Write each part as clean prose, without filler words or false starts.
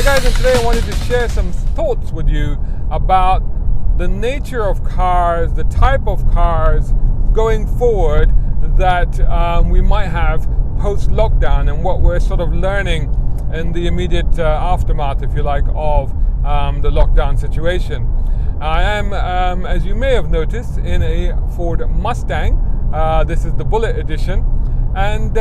guys, and today I wanted to share some thoughts with you about the nature of cars, the type of cars going forward that we might have post-lockdown, and what we're sort of learning in the immediate aftermath, if you like, of the lockdown situation. I am, as you may have noticed, in a Ford Mustang. This is the Bullet edition, and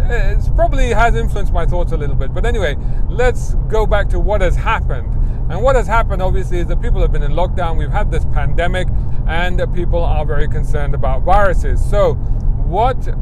it probably has influenced my thoughts a little bit. But anyway, let's go back to what has happened. And what has happened, obviously, is that people have been in lockdown. We've had this pandemic, and people are very concerned about viruses. So what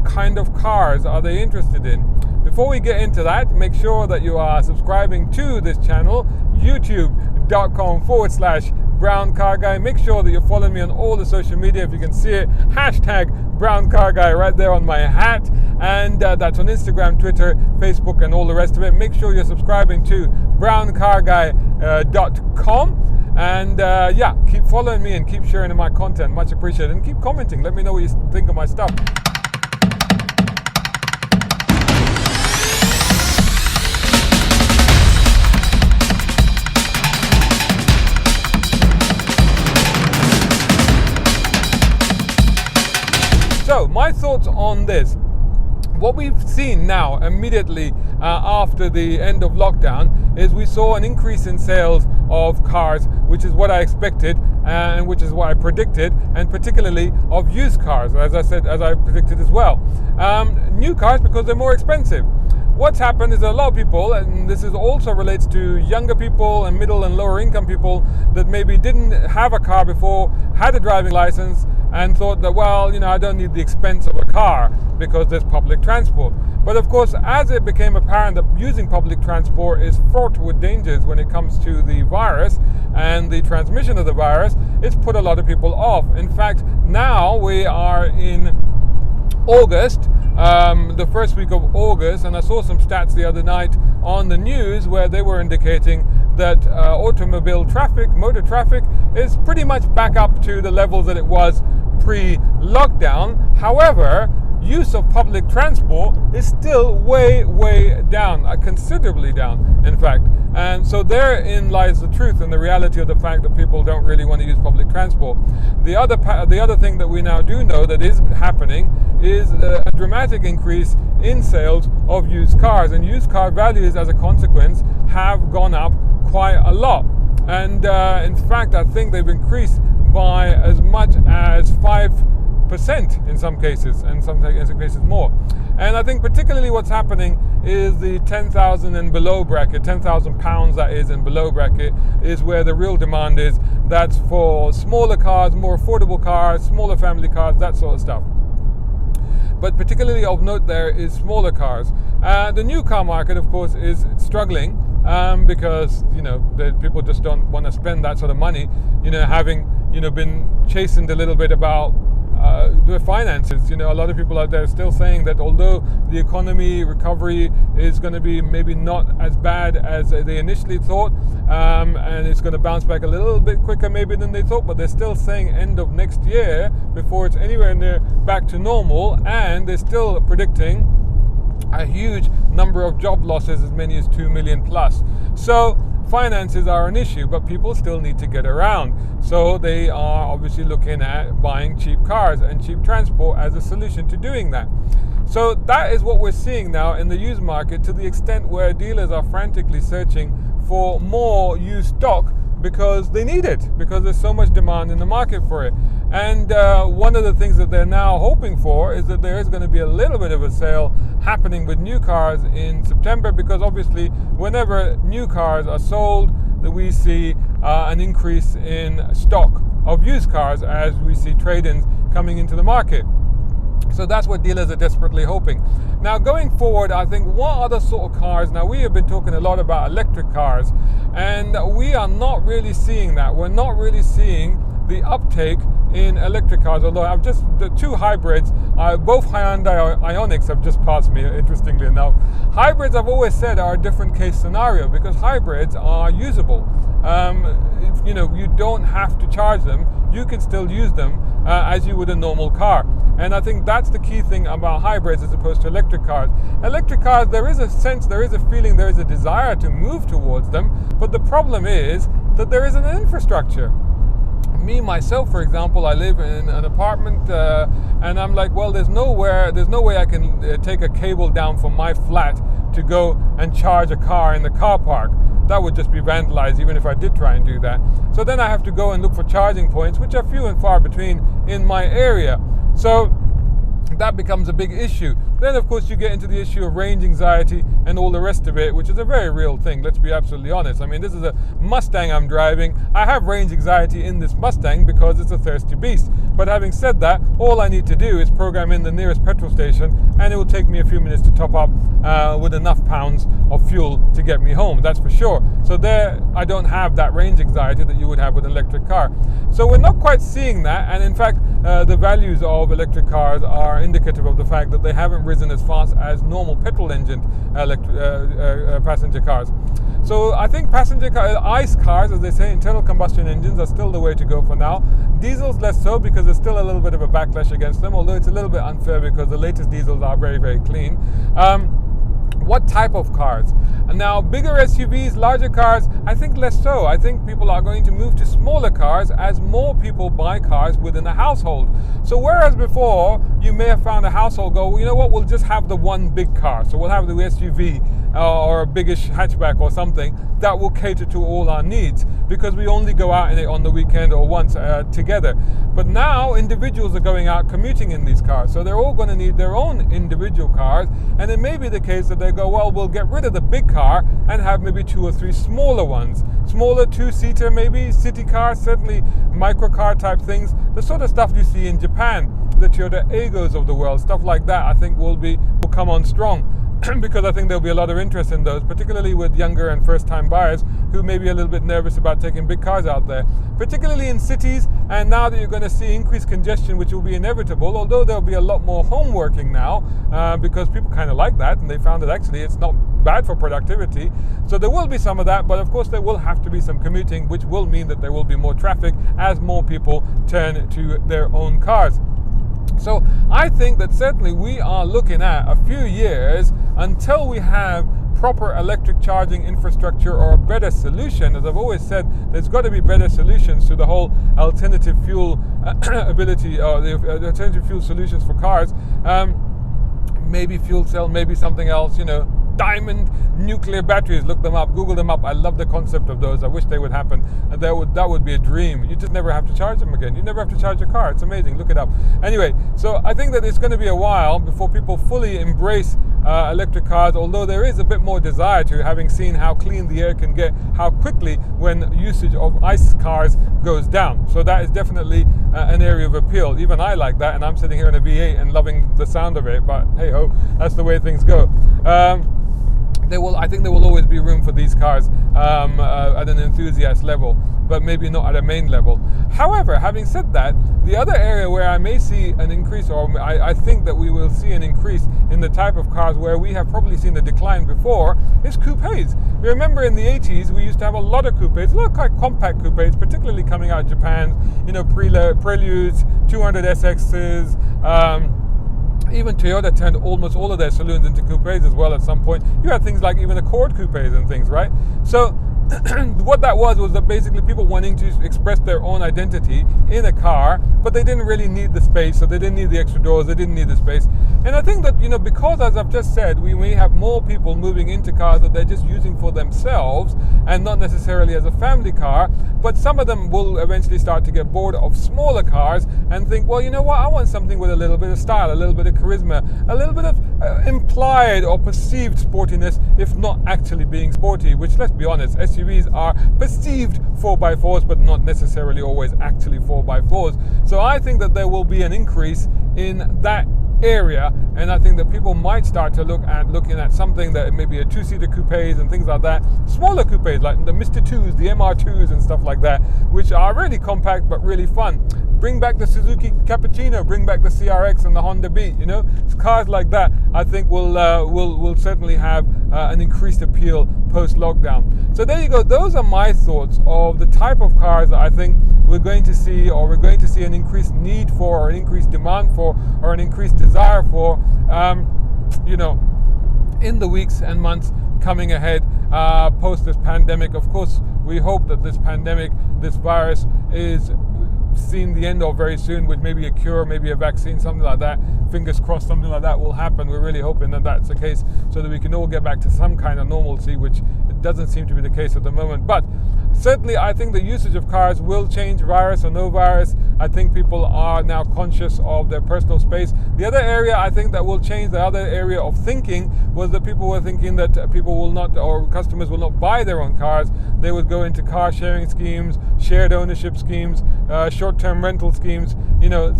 kind of cars are they interested in? Before we get into that, make sure that you are subscribing to this channel, youtube.com/Brown Car Guy. Make sure that you're following me on all the social media. If you can see it, hashtag Brown Car Guy right there on my hat. And that's on Instagram, Twitter, Facebook, and all the rest of it. Make sure you're subscribing to browncarguy.com. And yeah, keep following me and keep sharing my content. Much appreciated. And keep commenting. Let me know what you think of my stuff. So, my thoughts on this. What we've seen now immediately after the end of lockdown is we saw an increase in sales of cars, which is what I expected and which is what I predicted, and particularly of used cars, as I predicted as well. New cars because they're more expensive. What's happened is a lot of people, and this is also relates to younger people and middle and lower income people that maybe didn't have a car before, had a driving license, and thought that, well, you know, I don't need the expense of a car because there's public transport. But of course, as it became apparent that using public transport is fraught with dangers when it comes to the virus and the transmission of the virus, it's put a lot of people off. In fact, now we are in August, the first week of August, and I saw some stats the other night on the news where they were indicating that automobile traffic, motor traffic, is pretty much back up to the levels that it was pre-lockdown. However, use of public transport is still way down, considerably down, in fact. And so therein lies the truth and the reality of the fact that people don't really want to use public transport. The other thing that we now do know that is happening is a dramatic increase in sales of used cars, and used car values as a consequence have gone up quite a lot. And in fact, I think they've increased by as much as 5% in some cases, and in some cases more. And I think particularly what's happening is the 10,000 and below bracket, 10,000 pounds that is and below bracket, is where the real demand is. That's for smaller cars, more affordable cars, smaller family cars, that sort of stuff. But particularly of note there is smaller cars. The new car market, of course, is struggling because, you know, people just don't want to spend that sort of money, you know, having, you know, been chastened a little bit about their finances. You know, a lot of people out there are still saying that although the economy recovery is going to be maybe not as bad as they initially thought, and it's going to bounce back a little bit quicker maybe than they thought, but they're still saying end of next year before it's anywhere near back to normal, and they're still predicting a huge number of job losses, as many as 2 million plus. So finances are an issue, but people still need to get around. So they are obviously looking at buying cheap cars and cheap transport as a solution to doing that. So that is what we're seeing now in the used market, to the extent where dealers are frantically searching for more used stock because they need it, because there's so much demand in the market for it. And one of the things that they're now hoping for is that there is going to be a little bit of a sale happening with new cars in September, because obviously whenever new cars are sold, that we see an increase in stock of used cars as we see trade-ins coming into the market. So that's what dealers are desperately hoping. Now going forward, I think what other sort of cars, now we have been talking a lot about electric cars, and we are not really seeing that. We're not really seeing the uptake in electric cars. Although the two hybrids, both Hyundai Ioniqs have just passed me, interestingly enough. Hybrids, I've always said, are a different case scenario because hybrids are usable. You don't have to charge them. You can still use them as you would a normal car. And I think that's the key thing about hybrids as opposed to electric cars. Electric cars, there is a sense, there is a feeling, there is a desire to move towards them. But the problem is that there isn't an infrastructure. Me, myself, for example, I live in an apartment and I'm like, well, there's no way I can take a cable down from my flat to go and charge a car in the car park. That would just be vandalized even if I did try and do that. So then I have to go and look for charging points, which are few and far between in my area. So that becomes a big issue. Then, of course, you get into the issue of range anxiety and all the rest of it, which is a very real thing, let's be absolutely honest. I mean, this is a Mustang I'm driving. I have range anxiety in this Mustang because it's a thirsty beast. But having said that, all I need to do is program in the nearest petrol station and it will take me a few minutes to top up with enough pounds of fuel to get me home, that's for sure. So there, I don't have that range anxiety that you would have with an electric car. So we're not quite seeing that, and in fact, the values of electric cars are indicative of the fact that they haven't risen as fast as normal petrol engine passenger cars. So I think ICE cars, as they say, internal combustion engines, are still the way to go for now. Diesels less so because there's still a little bit of a backlash against them, although it's a little bit unfair because the latest diesels are very, very clean. What type of cars? Now, bigger SUVs, larger cars, I think less so. I think people are going to move to smaller cars as more people buy cars within a household. So whereas before, you may have found a household go, well, you know what, we'll just have the one big car. So we'll have the SUV or a biggish hatchback or something that will cater to all our needs because we only go out in it on the weekend or once together. But now individuals are going out commuting in these cars. So they're all going to need their own individual cars. And it may be the case that they go, well, we'll get rid of the big car and have maybe 2 or 3 smaller ones. Smaller 2-seater, maybe city cars, certainly microcar type things. The sort of stuff you see in Japan, the Toyota Aigos of the world, stuff like that, I think will come on strong. Because I think there'll be a lot of interest in those, particularly with younger and first-time buyers who may be a little bit nervous about taking big cars out there, particularly in cities. And now that you're going to see increased congestion, which will be inevitable, although there'll be a lot more home working now because people kind of like that, and they found that actually it's not bad for productivity. So there will be some of that, but of course there will have to be some commuting, which will mean that there will be more traffic as more people turn to their own cars. So I think that certainly we are looking at a few years until we have proper electric charging infrastructure or a better solution. As I've always said, there's got to be better solutions to the whole alternative fuel ability or the alternative fuel solutions for cars. Maybe fuel cell, maybe something else, diamond nuclear batteries. Look them up, Google them up. I love the concept of those. I wish they would happen. And that would be a dream. You just never have to charge them again. You never have to charge your car. It's amazing. Look it up. Anyway, so I think that it's going to be a while before people fully embrace electric cars, although there is a bit more desire to, having seen how clean the air can get, how quickly when usage of ICE cars goes down. So that is definitely an area of appeal. Even I like that, and I'm sitting here in a V8 and loving the sound of it, but hey ho, that's the way things go. I think there will always be room for these cars at an enthusiast level, but maybe not at a main level. However, having said that, the other area where I may see an increase, or I think that we will see an increase in the type of cars where we have probably seen a decline before, is coupes. You remember in the 80s, we used to have a lot of coupes, a lot of quite compact coupes, particularly coming out of Japan, Preludes, 200 SXs, even Toyota turned almost all of their saloons into coupes as well at some point. You had things like even Accord coupes and things, right? So what that was that basically people wanting to express their own identity in a car, but they didn't really need the space, so they didn't need the extra doors, they didn't need the space. And I think that, because, as I've just said, we may have more people moving into cars that they're just using for themselves and not necessarily as a family car, but some of them will eventually start to get bored of smaller cars and think, well, you know what, I want something with a little bit of style, a little bit of charisma, a little bit of implied or perceived sportiness, if not actually being sporty, which, let's be honest, SUVs are perceived 4x4s, but not necessarily always actually 4x4s. So I think that there will be an increase in that area, and I think that people might start to looking at something that maybe a two-seater coupes and things like that, smaller coupes like the Mr. 2s, the MR2s and stuff like that, which are really compact but really fun. Bring back the Suzuki Cappucino, bring back the CRX and the Honda Beat. Cars like that I think will certainly have an increased appeal post-lockdown. So there you go. Those are my thoughts of the type of cars that I think we're going to see an increased need for, or an increased demand for, or an increased desire for, in the weeks and months coming ahead post this pandemic. Of course, we hope that this pandemic, this virus, is seen the end of very soon, with maybe a cure, maybe a vaccine, something like that. Fingers crossed something like that will happen. We're really hoping that that's the case, so that we can all get back to some kind of normalcy, which it doesn't seem to be the case at the moment. But certainly I think the usage of cars will change, virus or no virus. I think people are now conscious of their personal space. The other area I think that will change, the other area of thinking, was that people were thinking that people will not, or customers will not buy their own cars. They would go into car sharing schemes, shared ownership schemes, short-term rental schemes,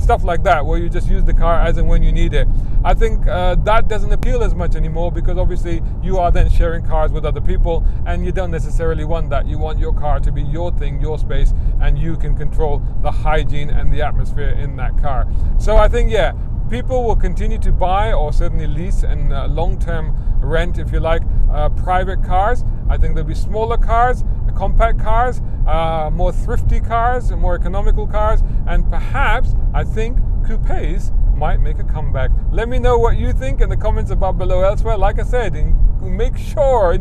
stuff like that, where you just use the car as and when you need it. I think that doesn't appeal as much anymore, because obviously you are then sharing cars with other people, and you don't necessarily want that. You want your car to be your thing, your space, and you can control the hygiene and the atmosphere in that car. So I think, people will continue to buy, or certainly lease and long-term rent, if you like, private cars. I think there'll be smaller cars, compact cars, more thrifty cars, more economical cars, and perhaps I think coupes might make a comeback. Let me know what you think in the comments above below. Elsewhere, like I said, ensure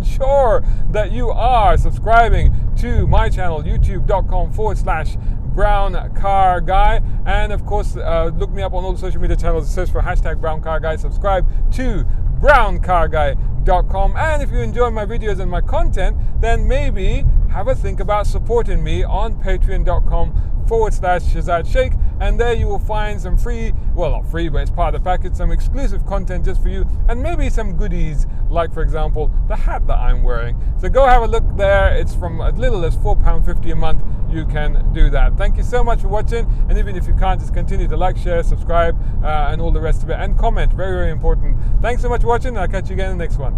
that you are subscribing to my channel, youtube.com/Brown Car Guy, and of course look me up on all the social media channels. Search for #Brown Car Guy. Subscribe to browncarguy.com, and if you enjoy my videos and my content, then maybe have a think about supporting me on patreon.com/Shazad Sheikh, and there you will find some free, well, not free, but it's part of the package, some exclusive content just for you, and maybe some goodies, like for example the hat that I'm wearing. So go have a look there. It's from as little as £4.50 a month. You can do that. Thank you so much for watching, and even if you can't, just continue to like, share, subscribe, and all the rest of it, and comment. Very, very important. Thanks so much for watching, and I'll catch you again in the next one.